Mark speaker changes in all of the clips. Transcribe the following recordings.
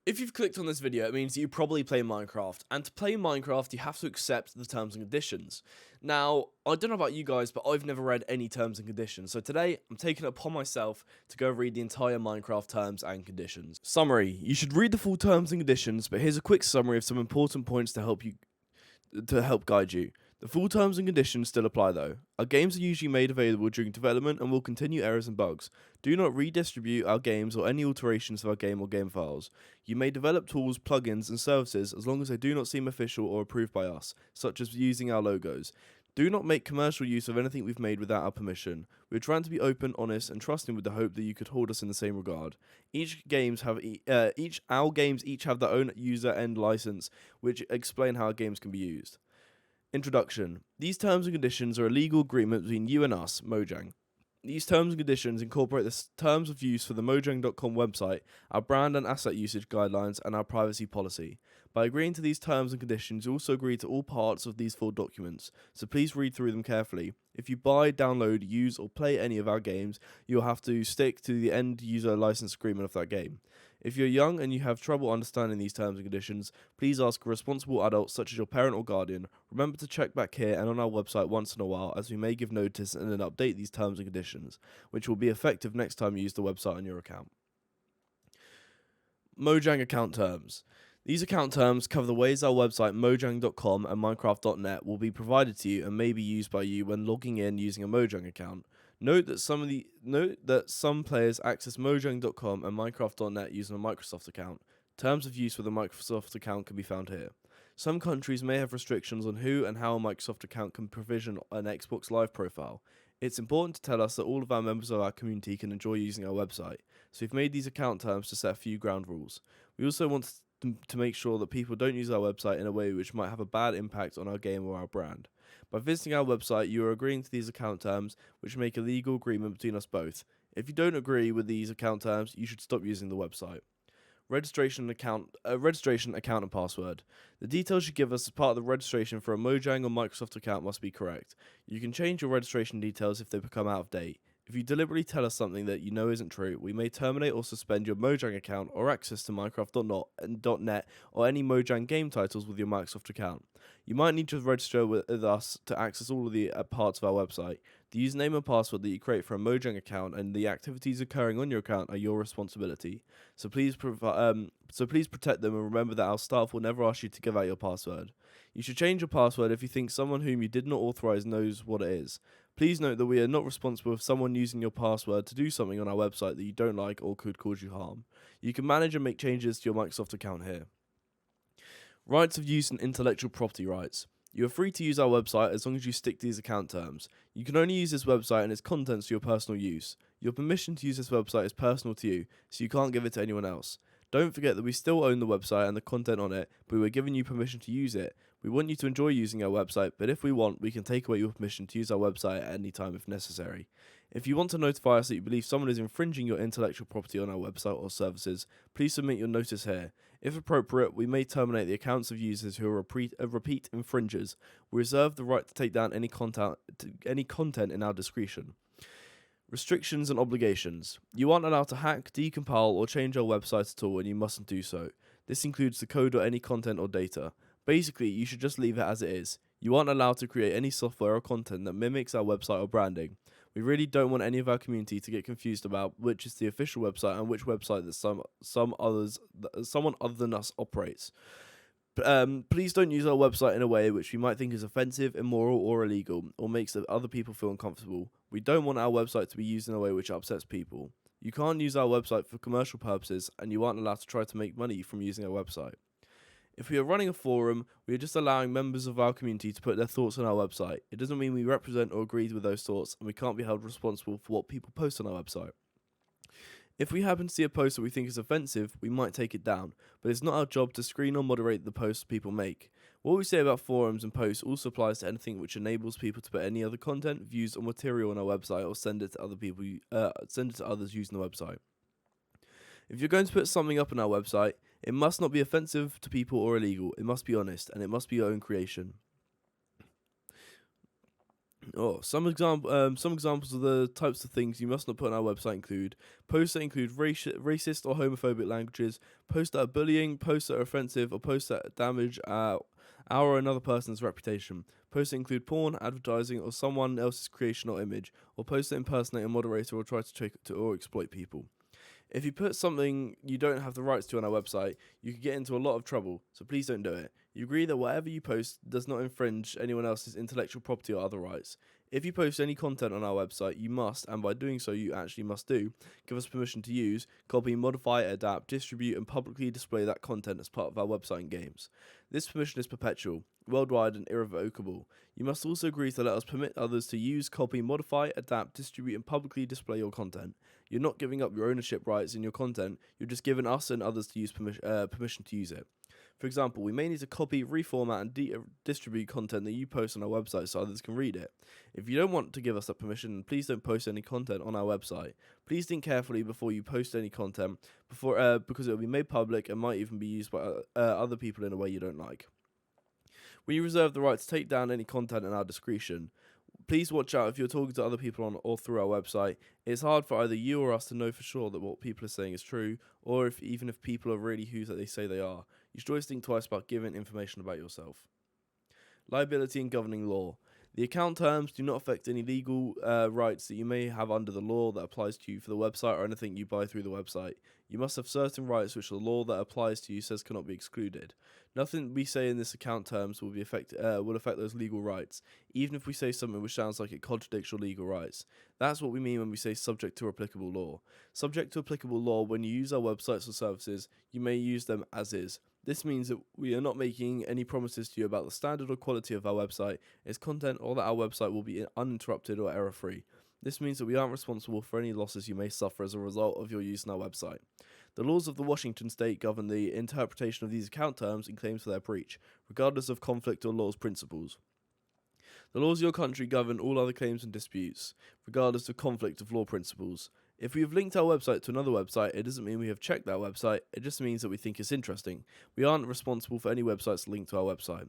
Speaker 1: If you've clicked on this video, it means that you probably play Minecraft, and to play Minecraft, you have to accept the terms and conditions. Now, I don't know about you guys, but I've never read any terms and conditions, so today, I'm taking it upon myself to go read the entire Minecraft terms and conditions. Summary: you should read the full terms and conditions, but here's a quick summary of some important points to help guide you. The full terms and conditions still apply though. Our games are usually made available during development and will continue errors and bugs. Do not redistribute our games or any alterations of our game or game files. You may develop tools, plugins, and services as long as they do not seem official or approved by us, such as using our logos. Do not make commercial use of anything we've made without our permission. We're trying to be open, honest, and trusting with the hope that you could hold us in the same regard. Our games each have their own user end license, which explain how our games can be used. Introduction. These terms and conditions are a legal agreement between you and us, Mojang. These terms and conditions incorporate the terms of use for the Mojang.com website, our brand and asset usage guidelines, and our privacy policy. By agreeing to these terms and conditions, you also agree to all parts of these full documents, so please read through them carefully. If you buy, download, use, or play any of our games, you'll have to stick to the end user license agreement of that game. If you're young and you have trouble understanding these terms and conditions, please ask a responsible adult such as your parent or guardian. Remember to check back here and on our website once in a while, as we may give notice and then update these terms and conditions, which will be effective next time you use the website on your account. Mojang account terms. These account terms cover the ways our website mojang.com and minecraft.net will be provided to you and may be used by you when logging in using a Mojang account. Note that some players access mojang.com and minecraft.net using a Microsoft account. Terms of use with a Microsoft account can be found here. Some countries may have restrictions on who and how a Microsoft account can provision an Xbox Live profile. It's important to tell us that all of our members of our community can enjoy using our website, so we've made these account terms to set a few ground rules. We also want to make sure that people don't use our website in a way which might have a bad impact on our game or our brand. By visiting our website, you are agreeing to these account terms, which make a legal agreement between us both. If you don't agree with these account terms, you should stop using the website. Registration account and password. The details you give us as part of the registration for a Mojang or Microsoft account must be correct. You can change your registration details if they become out of date. If you deliberately tell us something that you know isn't true, we may terminate or suspend your Mojang account or access to Minecraft.net or any Mojang game titles with your Microsoft account. You might need to register with us to access all of the parts of our website. The username and password that you create for a Mojang account and the activities occurring on your account are your responsibility. So please protect them and remember that our staff will never ask you to give out your password. You should change your password if you think someone whom you did not authorize knows what it is. Please note that we are not responsible if someone using your password to do something on our website that you don't like or could cause you harm. You can manage and make changes to your Microsoft account here. Rights of use and intellectual property rights. You are free to use our website as long as you stick to these account terms. You can only use this website and its contents for your personal use. Your permission to use this website is personal to you, so you can't give it to anyone else. Don't forget that we still own the website and the content on it, but we're giving you permission to use it. We want you to enjoy using our website, but if we want, we can take away your permission to use our website at any time if necessary. If you want to notify us that you believe someone is infringing your intellectual property on our website or services, please submit your notice here. If appropriate, we may terminate the accounts of users who are repeat infringers. We reserve the right to take down any content in our discretion. Restrictions and obligations. You aren't allowed to hack, decompile, or change our website at all, and you mustn't do so. This includes the code or any content or data. Basically, you should just leave it as it is. You aren't allowed to create any software or content that mimics our website or branding. We really don't want any of our community to get confused about which is the official website and which website that someone other than us operates. Please don't use our website in a way which we might think is offensive, immoral, or illegal, or makes other people feel uncomfortable. We don't want our website to be used in a way which upsets people. You can't use our website for commercial purposes, and you aren't allowed to try to make money from using our website. If we are running a forum, we are just allowing members of our community to put their thoughts on our website. It doesn't mean we represent or agree with those thoughts, and we can't be held responsible for what people post on our website. If we happen to see a post that we think is offensive, we might take it down, but it's not our job to screen or moderate the posts people make. What we say about forums and posts also applies to anything which enables people to put any other content, views, or material on our website or send it to others using the website. If you're going to put something up on our website, it must not be offensive to people or illegal. It must be honest, and it must be your own creation. Some examples of the types of things you must not put on our website include posts that include racist or homophobic languages, posts that are bullying, posts that are offensive, or posts that damage our or another person's reputation, posts that include porn, advertising, or someone else's creation or image, or posts that impersonate a moderator or try to trick or exploit people. If you put something you don't have the rights to on our website, you could get into a lot of trouble, so please don't do it. You agree that whatever you post does not infringe anyone else's intellectual property or other rights. If you post any content on our website, you must, and by doing so you actually must do, give us permission to use, copy, modify, adapt, distribute, and publicly display that content as part of our website and games. This permission is perpetual, worldwide, and irrevocable. You must also agree to let us permit others to use, copy, modify, adapt, distribute, and publicly display your content. You're not giving up your ownership rights in your content, you're just giving us and others to use permission to use it. For example, we may need to copy, reformat, and distribute content that you post on our website so others can read it. If you don't want to give us that permission, please don't post any content on our website. Please think carefully before you post any content, because it will be made public and might even be used by other people in a way you don't like. We reserve the right to take down any content in our discretion. Please watch out if you're talking to other people on or through our website. It's hard for either you or us to know for sure that what people are saying is true, or even if people are really who they say they are. You should always think twice about giving information about yourself. Liability and governing law. The account terms do not affect any legal rights that you may have under the law that applies to you for the website or anything you buy through the website. You must have certain rights which the law that applies to you says cannot be excluded. Nothing we say in this account terms will affect those legal rights, even if we say something which sounds like it contradicts your legal rights. That's what we mean when we say subject to applicable law. Subject to applicable law, when you use our websites or services, you may use them as is. This means that we are not making any promises to you about the standard or quality of our website, its content, or that our website will be uninterrupted or error-free. This means that we aren't responsible for any losses you may suffer as a result of your use on our website. The laws of the Washington state govern the interpretation of these account terms and claims for their breach, regardless of conflict or law's principles. The laws of your country govern all other claims and disputes, regardless of conflict of law principles. If we have linked our website to another website, it doesn't mean we have checked that website, it just means that we think it's interesting. We aren't responsible for any websites linked to our website.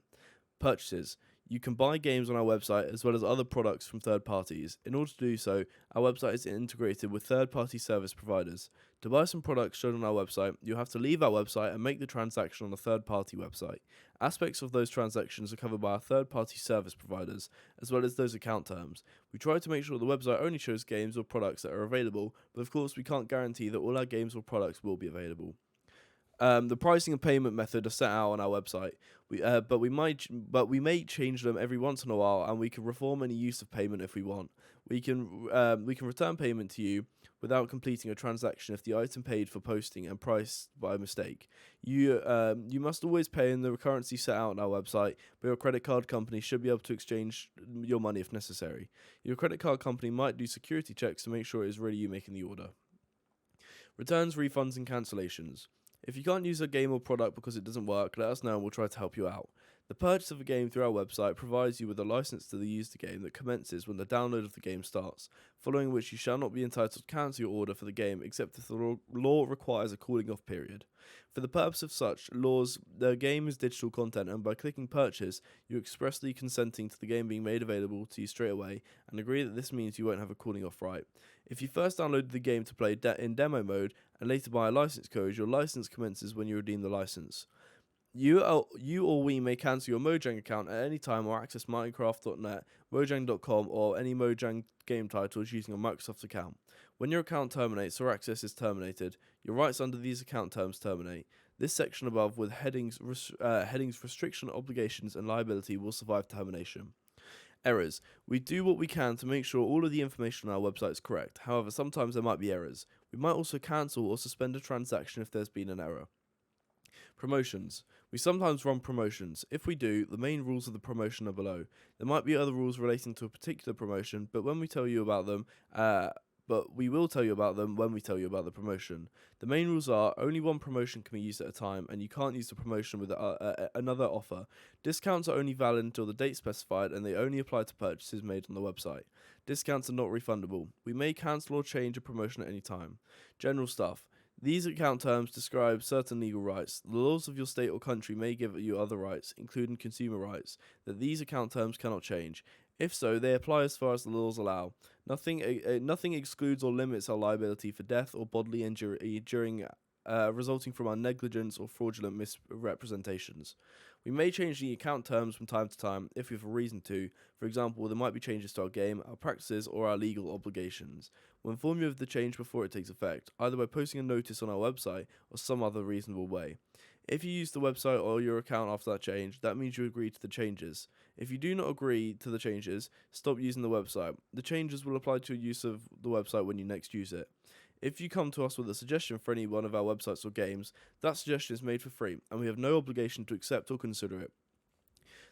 Speaker 1: Purchases. You can buy games on our website as well as other products from third parties. In order to do so, our website is integrated with third-party service providers. To buy some products shown on our website, you'll have to leave our website and make the transaction on a third-party website. Aspects of those transactions are covered by our third-party service providers, as well as those account terms. We try to make sure the website only shows games or products that are available, but of course we can't guarantee that all our games or products will be available. The pricing and payment method are set out on our website. But we may change them every once in a while, and we can reform any use of payment if we want. We can return payment to you without completing a transaction if the item paid for posting and priced by mistake. You must always pay in the currency set out on our website, but your credit card company should be able to exchange your money if necessary. Your credit card company might do security checks to make sure it is really you making the order. Returns, refunds, and cancellations. If you can't use a game or product because it doesn't work, let us know and we'll try to help you out. The purchase of a game through our website provides you with a license to use the game that commences when the download of the game starts, following which you shall not be entitled to cancel your order for the game except if the law requires a cooling off period. For the purpose of such laws, the game is digital content, and by clicking purchase, you expressly consenting to the game being made available to you straight away and agree that this means you won't have a cooling off right. If you first downloaded the game to play in demo mode and later buy a license code, your license commences when you redeem the license. You or we may cancel your Mojang account at any time or access Minecraft.net, Mojang.com, or any Mojang game titles using a Microsoft account. When your account terminates or access is terminated, your rights under these account terms terminate. This section above with headings restriction, obligations, and liability will survive termination. Errors. We do what we can to make sure all of the information on our website is correct. However, sometimes there might be errors. We might also cancel or suspend a transaction if there's been an error. Promotions. We sometimes run promotions. If we do, the main rules of the promotion are below. There might be other rules relating to a particular promotion, but we will tell you about them when we tell you about the promotion. The main rules are only one promotion can be used at a time, and you can't use the promotion with another offer. Discounts are only valid until the date specified, and they only apply to purchases made on the website. Discounts are not refundable. We may cancel or change a promotion at any time. General stuff. These account terms describe certain legal rights. The laws of your state or country may give you other rights, including consumer rights, that these account terms cannot change. If so, they apply as far as the laws allow. Nothing excludes or limits our liability for death or bodily injury resulting from our negligence or fraudulent misrepresentations. We may change the account terms from time to time if we have a reason to. For example, there might be changes to our game, our practices, or our legal obligations. We'll inform you of the change before it takes effect, either by posting a notice on our website or some other reasonable way. If you use the website or your account after that change, that means you agree to the changes. If you do not agree to the changes, stop using the website. The changes will apply to your use of the website when you next use it. If you come to us with a suggestion for any one of our websites or games, that suggestion is made for free, and we have no obligation to accept or consider it.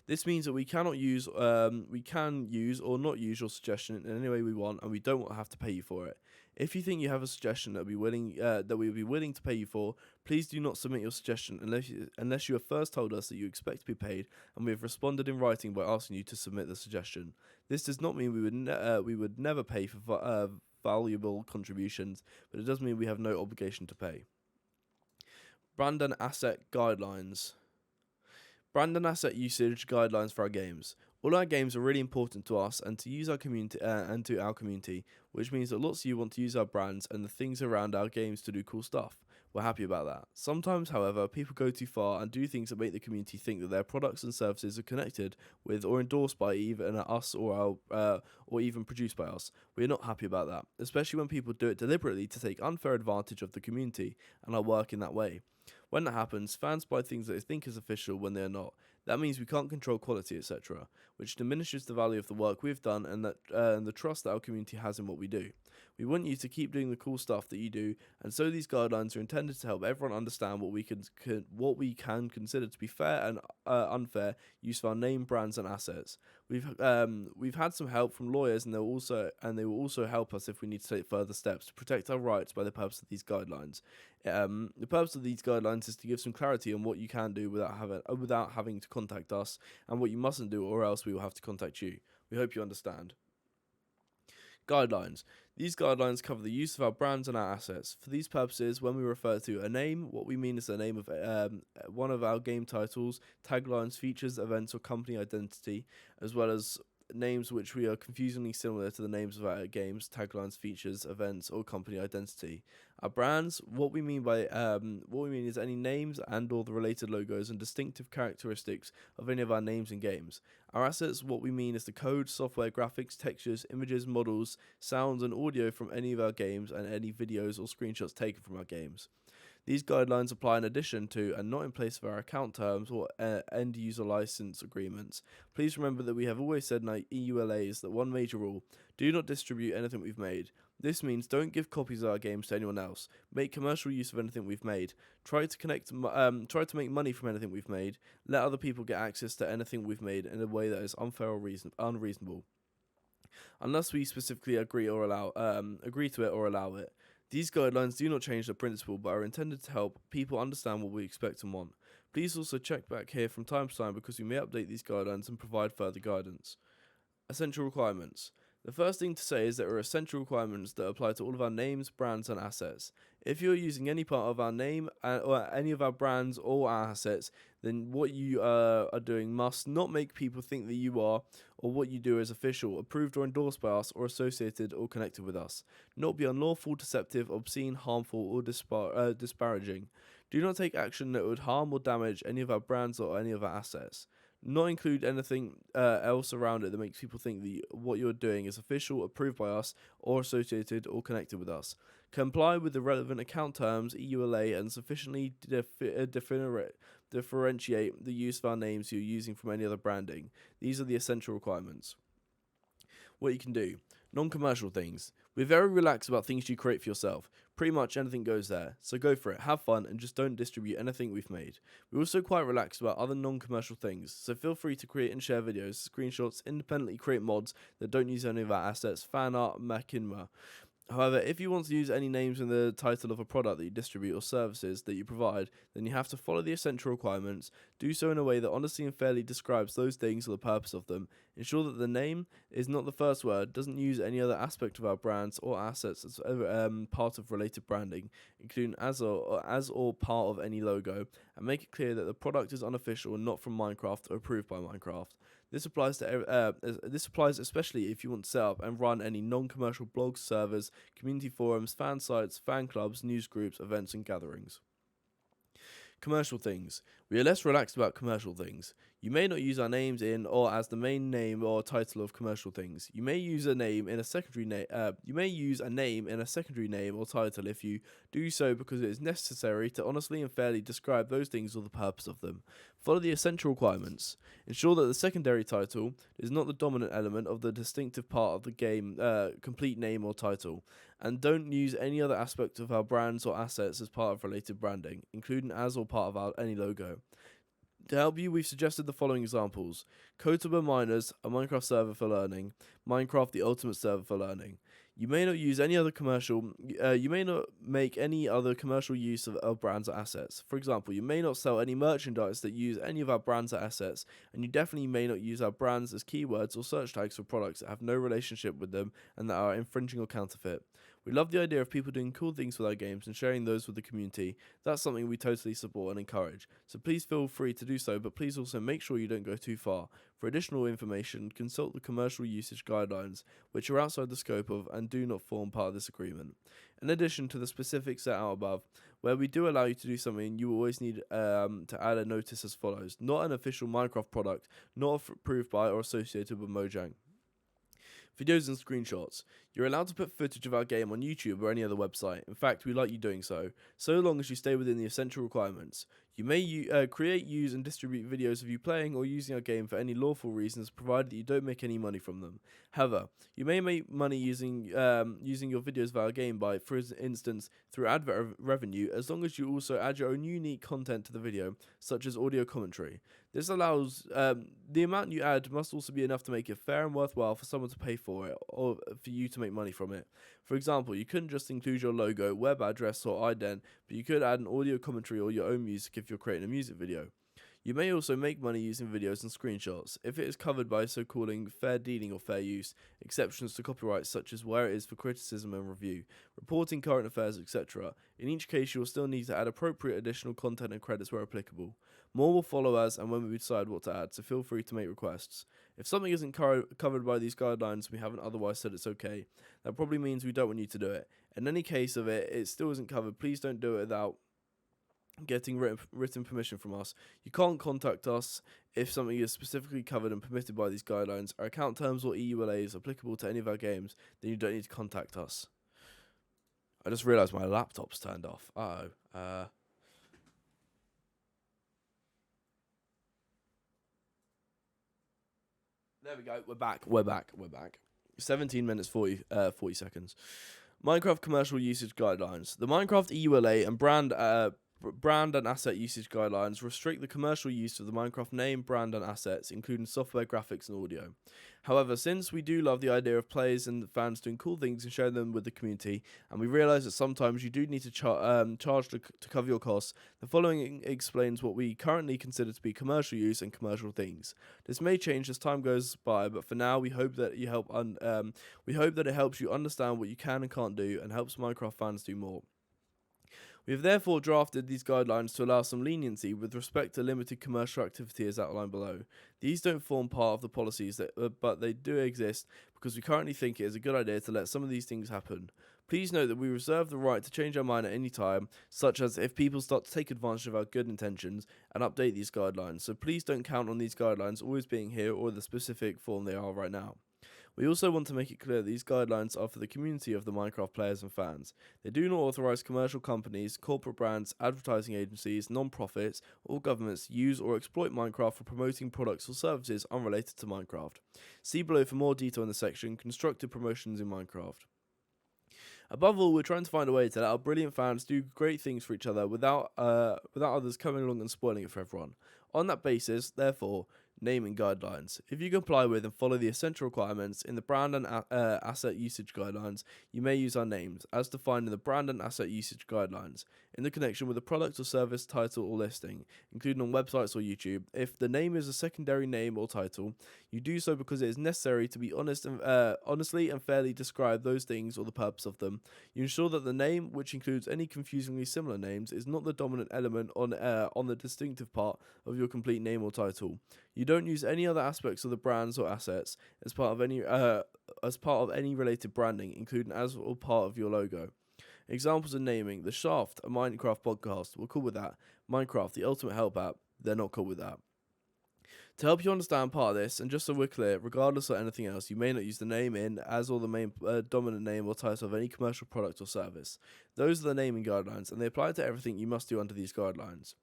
Speaker 1: This means that we can use or not use your suggestion in any way we want, and we don't have to pay you for it. If you think you have a suggestion that we would be willing to pay you for, please do not submit your suggestion unless you have first told us that you expect to be paid, and we have responded in writing by asking you to submit the suggestion. This does not mean we would never pay for valuable contributions, but it does mean we have no obligation to pay. Brand and asset guidelines. Brand and asset usage guidelines for our games. All our games are really important to us and to our community, which means that lots of you want to use our brands and the things around our games to do cool stuff. We're happy about that. Sometimes, however, people go too far and do things that make the community think that their products and services are connected with or endorsed by even us or even produced by us. We're not happy about that, especially when people do it deliberately to take unfair advantage of the community and our work in that way. When that happens, fans buy things that they think is official when they are not. That means we can't control quality, etc., which diminishes the value of the work we've done and the trust that our community has in what we do. We want you to keep doing the cool stuff that you do, and so these guidelines are intended to help everyone understand what we can consider to be fair and unfair use of our name, brands, and assets. We've had some help from lawyers, and they will also help us if we need to take further steps to protect our rights by the purpose of these guidelines. The purpose of these guidelines is to give some clarity on what you can do without having to contact us, and what you mustn't do, or else we will have to contact you. We hope you understand. Guidelines. These guidelines cover the use of our brands and our assets. For these purposes, when we refer to a name, what we mean is the name of one of our game titles, taglines, features, events, or company identity, as well as names which we are confusingly similar to the names of our games, taglines, features, events, or company identity. Our brands, what we mean is any names and or the related logos and distinctive characteristics of any of our names and games. Our assets, what we mean is the code, software, graphics, textures, images, models, sounds, and audio from any of our games and any videos or screenshots taken from our games. These guidelines apply in addition to and not in place of our account terms or end-user license agreements. Please remember that we have always said in our EULAs that one major rule: do not distribute anything we've made. This means don't give copies of our games to anyone else. Make commercial use of anything we've made. Try to make money from anything we've made. Let other people get access to anything we've made in a way that is unfair or unreasonable, unless we specifically agree to it or allow it. These guidelines do not change the principle, but are intended to help people understand what we expect and want. Please also check back here from time to time because we may update these guidelines and provide further guidance. Essential requirements. The first thing to say is that there are essential requirements that apply to all of our names, brands, and assets. If you're using any part of our name or any of our brands or our assets, then what you are doing must not make people think that you are, or what you do is official, approved or endorsed by us, or associated or connected with us. Not be unlawful, deceptive, obscene, harmful, or disparaging. Do not take action that would harm or damage any of our brands or any of our assets. Not include anything else around it that makes people think that what you're doing is official, approved by us, or associated or connected with us. Comply with the relevant account terms, EULA, and sufficiently differentiate the use of our names you're using from any other branding. These are the essential requirements. What you can do. Non-commercial things. We're very relaxed about things you create for yourself. Pretty much anything goes there, so go for it, have fun, and just don't distribute anything we've made. We're also quite relaxed about other non-commercial things, so feel free to create and share videos, screenshots, independently create mods that don't use any of our assets, fan art, machinima. However, if you want to use any names in the title of a product that you distribute or services that you provide, then you have to follow the essential requirements, do so in a way that honestly and fairly describes those things or the purpose of them, ensure that the name is not the first word, doesn't use any other aspect of our brands or assets as part of related branding, including as or part of any logo, and make it clear that the product is unofficial and not from Minecraft or approved by Minecraft. This applies especially if you want to set up and run any non-commercial blogs, servers, community forums, fan sites, fan clubs, news groups, events, and gatherings. Commercial things. We are less relaxed about commercial things. You may not use our names in or as the main name or title of commercial things. You may use a name in a secondary name. You may use a name in a secondary name or title if you do so because it is necessary to honestly and fairly describe those things or the purpose of them. Follow the essential requirements. Ensure that the secondary title is not the dominant element of the distinctive part of the game, complete name or title. And don't use any other aspect of our brands or assets as part of related branding, including as or part of any logo. To help you, we've suggested the following examples: Kotaba Miners, a Minecraft server for learning; Minecraft, the ultimate server for learning. You may not use any other commercial. You may not make any other commercial use of brands or assets. For example, you may not sell any merchandise that use any of our brands or assets, and you definitely may not use our brands as keywords or search tags for products that have no relationship with them and that are infringing or counterfeit. We love the idea of people doing cool things with our games and sharing those with the community. That's something we totally support and encourage. So please feel free to do so, but please also make sure you don't go too far. For additional information, consult the commercial usage guidelines, which are outside the scope of and do not form part of this agreement. In addition to the specifics set out above, where we do allow you to do something, you always need to add a notice as follows: not an official Minecraft product, not approved by or associated with Mojang. Videos and screenshots. You're allowed to put footage of our game on YouTube or any other website. In fact, we like you doing so long as you stay within the essential requirements. You may create, use, and distribute videos of you playing or using our game for any lawful reasons, provided that you don't make any money from them. However, you may make money using your videos of our game by, for instance, through advert revenue, as long as you also add your own unique content to the video, such as audio commentary. This allows the amount you add must also be enough to make it fair and worthwhile for someone to pay for it, or for you to make money from it. For example, you couldn't just include your logo, web address, or ident, but you could add an audio commentary or your own music if you're creating a music video. You may also make money using videos and screenshots, if it is covered by so-calling fair dealing or fair use, exceptions to copyright such as where it is for criticism and review, reporting current affairs, etc. In each case, you will still need to add appropriate additional content and credits where applicable. More will follow as and when we decide what to add, so feel free to make requests. If something isn't covered by these guidelines, we haven't otherwise said it's okay. That probably means we don't want you to do it. In any case of it still isn't covered, please don't do it without getting written permission from us. You can't contact us if something is specifically covered and permitted by these guidelines. Our account terms or EULAs applicable to any of our games, then you don't need to contact us. I just realised my laptop's turned off. There we go. We're back. 17 minutes 40 seconds. Minecraft commercial usage guidelines. The Minecraft EULA and brand and asset usage guidelines restrict the commercial use of the Minecraft name, brand, and assets, including software, graphics, and audio. However, since we do love the idea of players and fans doing cool things and sharing them with the community, and we realise that sometimes you do need to charge to cover your costs, the following explains what we currently consider to be commercial use and commercial things. This may change as time goes by, but for now, we hope that it helps you understand what you can and can't do, and helps Minecraft fans do more. We have therefore drafted these guidelines to allow some leniency with respect to limited commercial activity as outlined below. These don't form part of the policies, but they do exist because we currently think it is a good idea to let some of these things happen. Please note that we reserve the right to change our mind at any time, such as if people start to take advantage of our good intentions and update these guidelines, so please don't count on these guidelines always being here or the specific form they are right now. We also want to make it clear that these guidelines are for the community of the Minecraft players and fans. They do not authorise commercial companies, corporate brands, advertising agencies, non-profits, or governments to use or exploit Minecraft for promoting products or services unrelated to Minecraft. See below for more detail in the section Constructive Promotions in Minecraft. Above all, we're trying to find a way to let our brilliant fans do great things for each other without others coming along and spoiling it for everyone. On that basis, therefore, Naming guidelines. If you comply with and follow the essential requirements in the brand and asset usage guidelines, you may use our names, as defined in the brand and asset usage guidelines, in the connection with a product or service title or listing, including on websites or YouTube. If the name is a secondary name or title, you do so because it is necessary to be honestly and fairly describe those things or the purpose of them. You ensure that the name, which includes any confusingly similar names, is not the dominant element on the distinctive part of your complete name or title. You don't use any other aspects of the brands or assets as part of any related branding, including as or part of your logo. Examples of naming: The Shaft, a Minecraft podcast. We're cool with that. Minecraft, the ultimate help app. They're not cool with that. To help you understand part of this, and just so we're clear, regardless of anything else, you may not use the name in as or the main dominant name or title of any commercial product or service. Those are the naming guidelines, and they apply to everything you must do under these guidelines.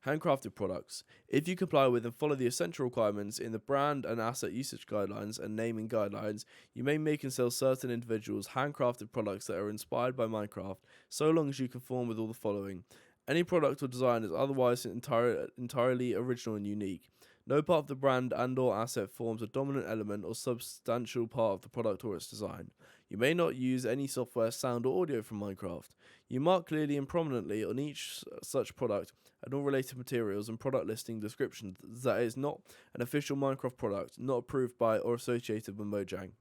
Speaker 1: Handcrafted products. If you comply with and follow the essential requirements in the brand and asset usage guidelines and naming guidelines, you may make and sell certain individuals handcrafted products that are inspired by Minecraft, so long as you conform with all the following. Any product or design is otherwise entirely original and unique. No part of the brand and or asset forms a dominant element or substantial part of the product or its design. You may not use any software, sound, or audio from Minecraft. You mark clearly and prominently on each such product and all related materials and product listing descriptions that it is not an official Minecraft product, not approved by or associated with Mojang.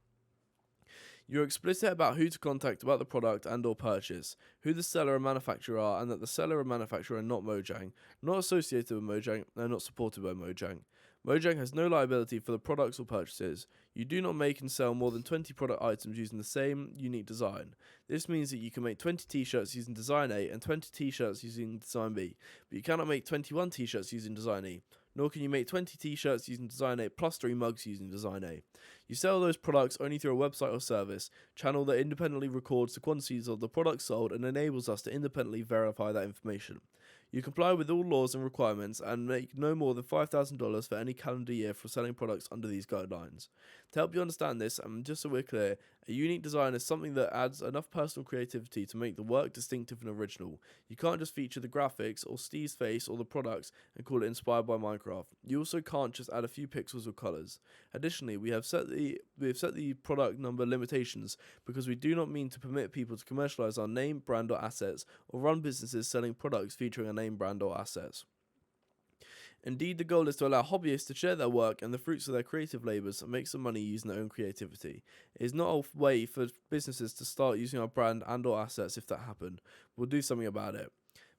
Speaker 1: You're explicit about who to contact about the product and or purchase, who the seller and manufacturer are, and that the seller and manufacturer are not Mojang, not associated with Mojang, and not supported by Mojang. Mojang has no liability for the products or purchases. You do not make and sell more than 20 product items using the same unique design. This means that you can make 20 t-shirts using design A and 20 t-shirts using design B, but you cannot make 21 t-shirts using design E. Nor can you make 20 t-shirts using design A plus 3 mugs using design A. You sell those products only through a website or service channel that independently records the quantities of the products sold and enables us to independently verify that information. You comply with all laws and requirements and make no more than $5,000 for any calendar year for selling products under these guidelines. To help you understand this, and just so we're clear, a unique design is something that adds enough personal creativity to make the work distinctive and original. You can't just feature the graphics or Steve's face or the products and call it inspired by Minecraft. You also can't just add a few pixels or colors. Additionally, we have set the product number limitations because we do not mean to permit people to commercialize our name, brand, or assets, or run businesses selling products featuring a name, brand, or assets. Indeed, the goal is to allow hobbyists to share their work and the fruits of their creative labours and make some money using their own creativity. It is not a way for businesses to start using our brand and or assets if that happened. We'll do something about it.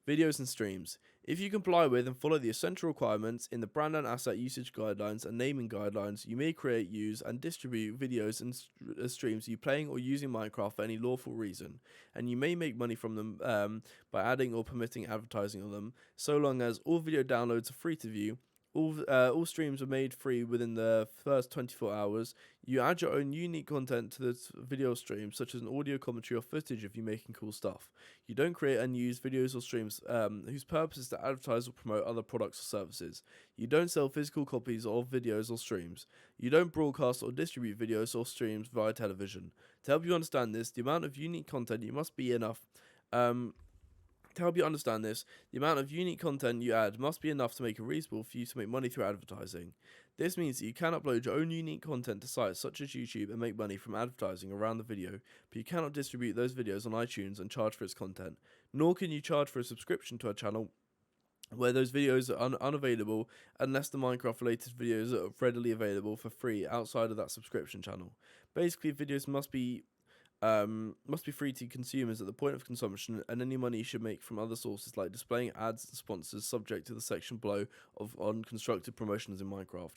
Speaker 1: Videos and streams. If you comply with and follow the essential requirements in the brand and asset usage guidelines and naming guidelines, you may create, use, and distribute videos and streams you playing or using Minecraft for any lawful reason, and you may make money from them by adding or permitting advertising on them, so long as all video downloads are free to view. All streams are made free within the first 24 hours. You add your own unique content to the video stream, such as an audio commentary or footage of you making cool stuff. You don't create and use videos or streams whose purpose is to advertise or promote other products or services. You don't sell physical copies of videos or streams. You don't broadcast or distribute videos or streams via television. To help you understand this, the amount of unique content you must be enough. To help you understand this, the amount of unique content you add must be enough to make it reasonable for you to make money through advertising. This means that you can upload your own unique content to sites such as YouTube and make money from advertising around the video, but you cannot distribute those videos on iTunes and charge for its content. Nor can you charge for a subscription to a channel where those videos are unavailable unless the Minecraft related videos are readily available for free outside of that subscription channel. Basically, videos must be free to consumers at the point of consumption, and any money you should make from other sources like displaying ads and sponsors subject to the section below on constructed promotions in Minecraft.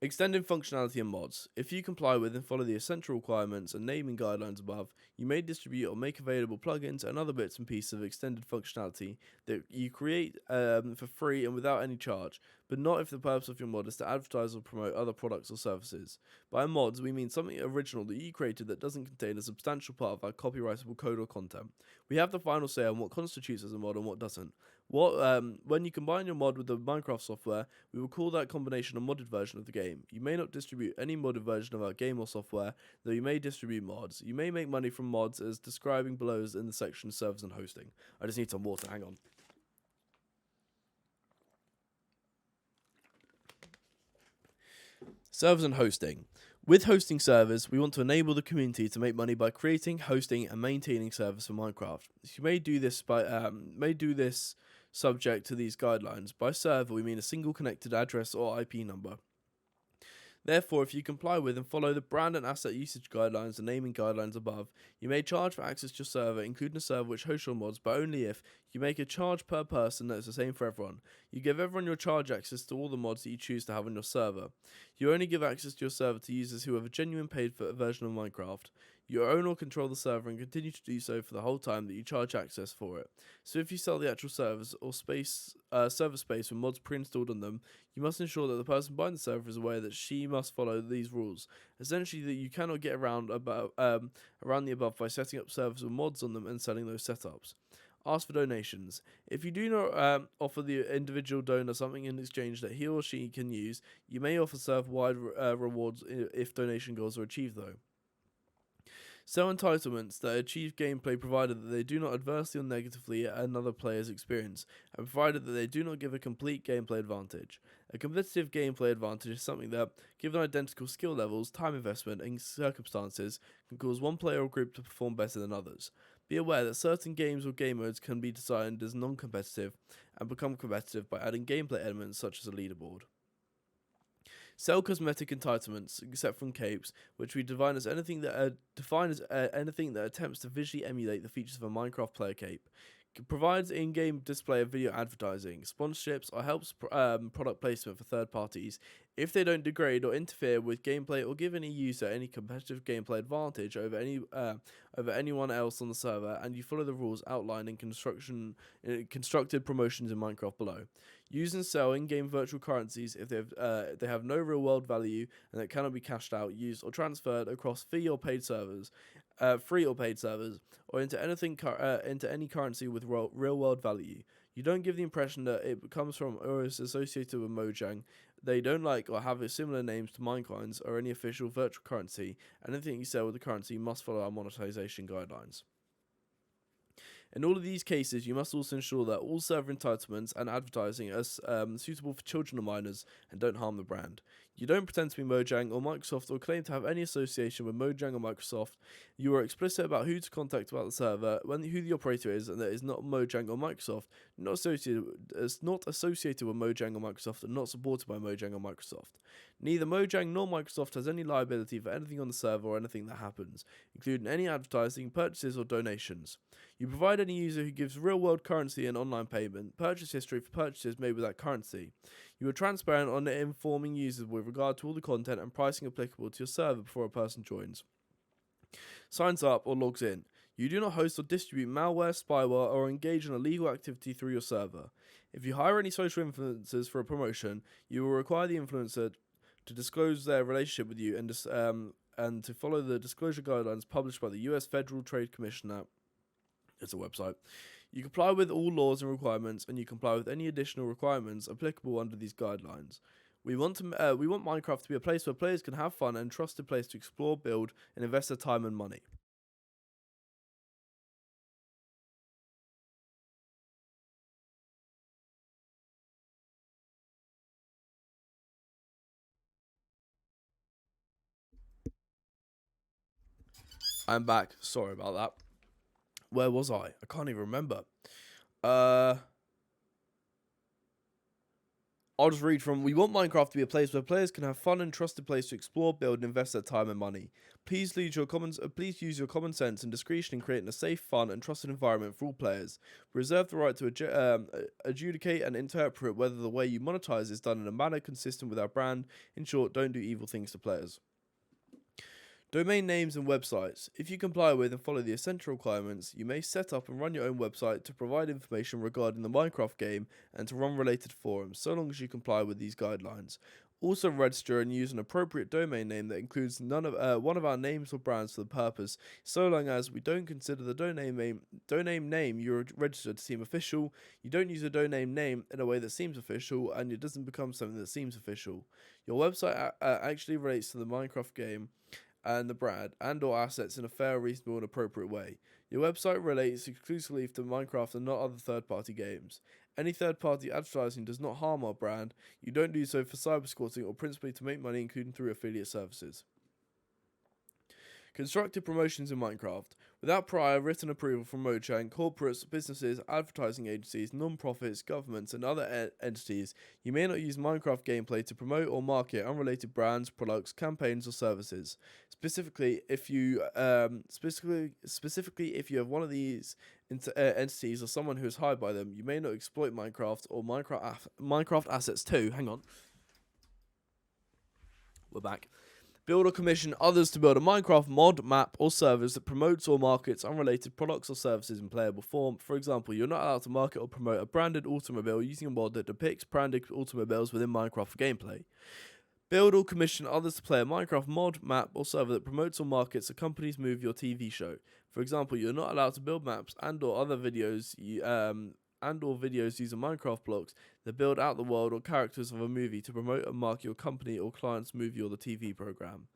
Speaker 1: Extended functionality and mods. If you comply with and follow the essential requirements and naming guidelines above, you may distribute or make available plugins and other bits and pieces of extended functionality that you create for free and without any charge, but not if the purpose of your mod is to advertise or promote other products or services. By mods, we mean something original that you created that doesn't contain a substantial part of our copyrightable code or content. We have the final say on what constitutes as a mod and what doesn't. When you combine your mod with the Minecraft software, we will call that combination a modded version of the game. You may not distribute any modded version of our game or software, though you may distribute mods. You may make money from mods as describing below in the section servers and hosting. I just need some water, hang on. Servers and hosting. With hosting servers, we want to enable the community to make money by creating, hosting, and maintaining servers for Minecraft. You may do this subject to these guidelines. By server, we mean a single connected address or IP number. Therefore, if you comply with and follow the brand and asset usage guidelines and naming guidelines above, you may charge for access to your server, including a server which hosts your mods, but only if you make a charge per person that is the same for everyone. You give everyone your charge access to all the mods that you choose to have on your server. You only give access to your server to users who have a genuine paid for version of Minecraft. You own or control the server and continue to do so for the whole time that you charge access for it. So if you sell the actual servers or server space with mods pre-installed on them, you must ensure that the person buying the server is aware that she must follow these rules. Essentially, that you cannot get around the above by setting up servers with mods on them and selling those setups. Ask for donations. If you do not offer the individual donor something in exchange that he or she can use, you may offer server-wide rewards if donation goals are achieved, though. Sell entitlements that achieve gameplay provided that they do not adversely or negatively another player's experience, and provided that they do not give a complete gameplay advantage. A competitive gameplay advantage is something that, given identical skill levels, time investment, and circumstances, can cause one player or group to perform better than others. Be aware that certain games or game modes can be designed as non-competitive and become competitive by adding gameplay elements such as a leaderboard. Sell cosmetic entitlements, except from capes, which we define as anything that attempts to visually emulate the features of a Minecraft player cape. Provides in-game display of video advertising, sponsorships, or helps product placement for third parties if they don't degrade or interfere with gameplay or give any user any competitive gameplay advantage over anyone else on the server, and you follow the rules outlined in constructed promotions in Minecraft below. Use and sell in-game virtual currencies if they have no real-world value and that cannot be cashed out, used, or transferred across free or paid servers, or into any currency with real-world value. You don't give the impression that it comes from or is associated with Mojang. They don't like or have similar names to Minecoins or any official virtual currency. Anything you sell with the currency must follow our monetization guidelines. In all of these cases, you must also ensure that all server entitlements and advertising are suitable for children or minors and don't harm the brand. You don't pretend to be Mojang or Microsoft or claim to have any association with Mojang or Microsoft. You are explicit about who to contact about the server, who the operator is, and that it is not Mojang or Microsoft, not associated with Mojang or Microsoft, and not supported by Mojang or Microsoft. Neither Mojang nor Microsoft has any liability for anything on the server or anything that happens, including any advertising, purchases, or donations. You provide any user who gives real-world currency and online payment, purchase history for purchases made with that currency. You are transparent on informing users with regard to all the content and pricing applicable to your server before a person joins, signs up, or logs in. You do not host or distribute malware, spyware, or engage in illegal activity through your server. If you hire any social influencers for a promotion, you will require the influencer to disclose their relationship with you and to follow the disclosure guidelines published by the U.S. Federal Trade Commission. It's a website. You comply with all laws and requirements, and you comply with any additional requirements applicable under these guidelines. We want Minecraft to be a place where players can have fun and a trusted place to explore, build, and invest their time and money. I'm back. Sorry about that. Where was I? I can't even remember. I'll just read from, we want Minecraft to be a place where players can have fun and trusted place to explore, build, and invest their time and money. Please use your common sense and discretion in creating a safe, fun, and trusted environment for all players. Reserve the right to adjudicate and interpret whether the way you monetize is done in a manner consistent with our brand. In short, don't do evil things to players. Domain names and websites. If you comply with and follow the essential requirements, you may set up and run your own website to provide information regarding the Minecraft game and to run related forums, so long as you comply with these guidelines. Also register and use an appropriate domain name that includes one of our names or brands for the purpose, so long as we don't consider the domain name you're registered to seem official, you don't use a domain name in a way that seems official, and it doesn't become something that seems official. Your website actually relates to the Minecraft game and the brand and or assets in a fair, reasonable, and appropriate way. Your website relates exclusively to Minecraft and not other third-party games. Any third-party advertising does not harm our brand. You don't do so for cybersquatting or principally to make money, including through affiliate services. Constructive promotions in Minecraft. Without prior written approval from Mojang, corporates, businesses, advertising agencies, non-profits, governments, and other entities, you may not use Minecraft gameplay to promote or market unrelated brands, products, campaigns, or services. Specifically, if you have one of these entities or someone who is hired by them, you may not exploit Minecraft or Minecraft assets too. Hang on. We're back. Build or commission others to build a Minecraft mod, map, or service that promotes or markets unrelated products or services in playable form. For example, you're not allowed to market or promote a branded automobile using a mod that depicts branded automobiles within Minecraft for gameplay. Build or commission others to play a Minecraft mod, map, or server that promotes or markets a company's movie or TV show. For example, you're not allowed to build maps and/or other videos using Minecraft blocks that build out the world or characters of a movie to promote and market your company or client's movie or the TV program.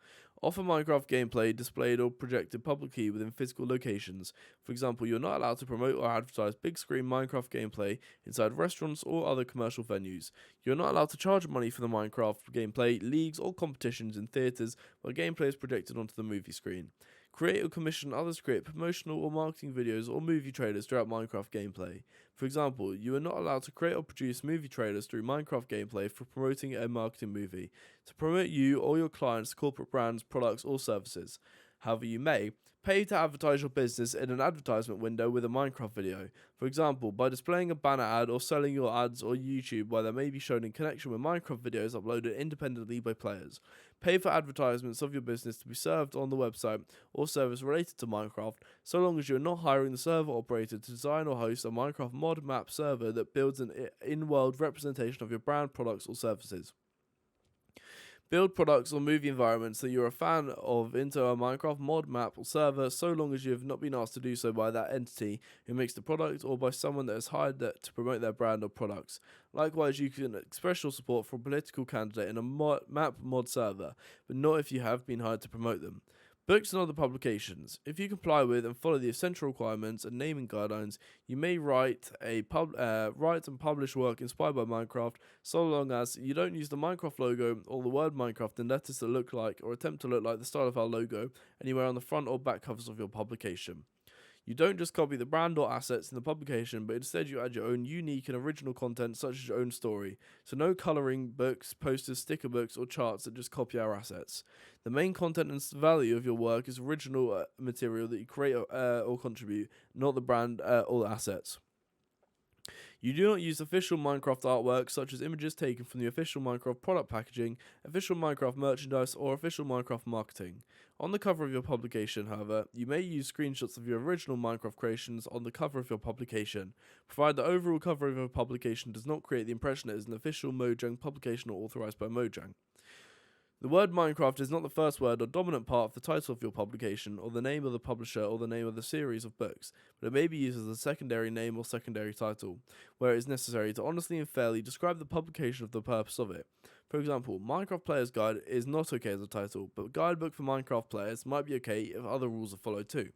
Speaker 1: Offer Minecraft gameplay displayed or projected publicly within physical locations. For example, you're not allowed to promote or advertise big screen Minecraft gameplay inside restaurants or other commercial venues. You're not allowed to charge money for the Minecraft gameplay, leagues, or competitions in theatres where gameplay is projected onto the movie screen. Create or commission others to create promotional or marketing videos or movie trailers throughout Minecraft gameplay. For example, you are not allowed to create or produce movie trailers through Minecraft gameplay for promoting a marketing movie, to promote you or your clients' corporate brands, products, or services. However, you may pay to advertise your business in an advertisement window with a Minecraft video. For example, by displaying a banner ad or selling your ads on YouTube where they may be shown in connection with Minecraft videos uploaded independently by players. Pay for advertisements of your business to be served on the website or service related to Minecraft, so long as you are not hiring the server operator to design or host a Minecraft mod map server that builds an in-world representation of your brand, products, or services. Build products or movie environments that you're a fan of into a Minecraft mod, map, or server, so long as you have not been asked to do so by that entity who makes the product or by someone that has hired that to promote their brand or products. Likewise, you can express your support for a political candidate in a map mod server, but not if you have been hired to promote them. Books and other publications. If you comply with and follow the essential requirements and naming guidelines, you may write and publish work inspired by Minecraft, so long as you don't use the Minecraft logo or the word Minecraft in letters that look like or attempt to look like the style of our logo anywhere on the front or back covers of your publication. You don't just copy the brand or assets in the publication, but instead you add your own unique and original content such as your own story. So no colouring books, posters, sticker books, or charts that just copy our assets. The main content and value of your work is original material that you create or contribute, not the brand or the assets. You do not use official Minecraft artwork such as images taken from the official Minecraft product packaging, official Minecraft merchandise, or official Minecraft marketing. On the cover of your publication, however, you may use screenshots of your original Minecraft creations on the cover of your publication, provided the overall cover of your publication does not create the impression it is an official Mojang publication or authorized by Mojang. The word Minecraft is not the first word or dominant part of the title of your publication, or the name of the publisher, or the name of the series of books, but it may be used as a secondary name or secondary title, where it is necessary to honestly and fairly describe the publication of the purpose of it. For example, Minecraft Player's Guide is not okay as a title, but Guidebook for Minecraft Players might be okay if other rules are followed too.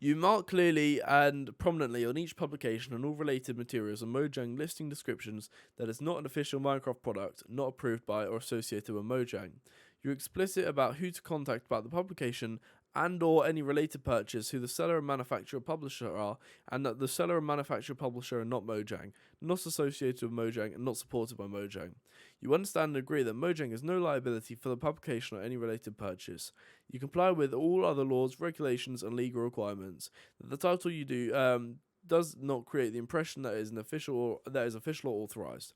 Speaker 1: You mark clearly and prominently on each publication and all related materials and Mojang listing descriptions that it's not an official Minecraft product, not approved by or associated with Mojang. You're explicit about who to contact about the publication and or any related purchase, who the seller and manufacturer publisher are, and that the seller and manufacturer publisher are not Mojang, not associated with Mojang, and not supported by Mojang. You understand and agree that Mojang has no liability for the publication or any related purchase. You comply with all other laws, regulations, and legal requirements. That the title you do does not create the impression that is official or authorized.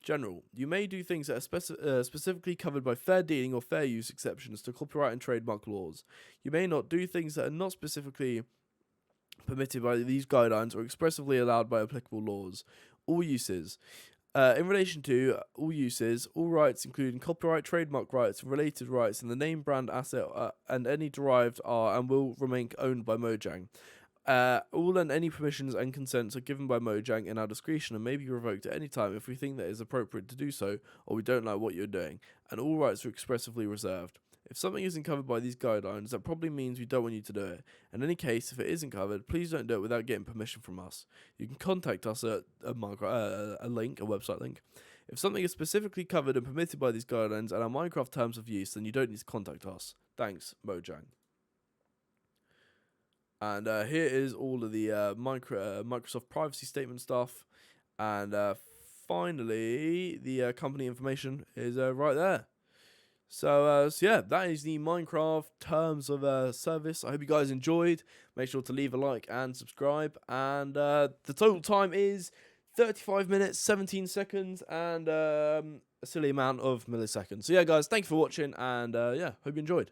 Speaker 1: General, you may do things that are specifically covered by fair dealing or fair use exceptions to copyright and trademark laws. You may not do things that are not specifically permitted by these guidelines or expressly allowed by applicable laws. All uses. In relation to all uses, all rights including copyright, trademark rights, related rights, and the name, brand, asset, and any derived are and will remain owned by Mojang. All and any permissions and consents are given by Mojang in our discretion and may be revoked at any time if we think that it is appropriate to do so or we don't like what you're doing, and all rights are expressly reserved. If something isn't covered by these guidelines, that probably means we don't want you to do it. In any case, if it isn't covered, please don't do it without getting permission from us. You can contact us at a website link. If something is specifically covered and permitted by these guidelines and our Minecraft terms of use, then you don't need to contact us. Thanks, Mojang. And here is all of the Microsoft privacy statement stuff. And finally, the company information is right there. So yeah, that is the Minecraft terms of service. I hope you guys enjoyed. Make sure to leave a like and subscribe. And the total time is 35 minutes, 17 seconds, and a silly amount of milliseconds. So yeah, guys, thank you for watching, and yeah, hope you enjoyed.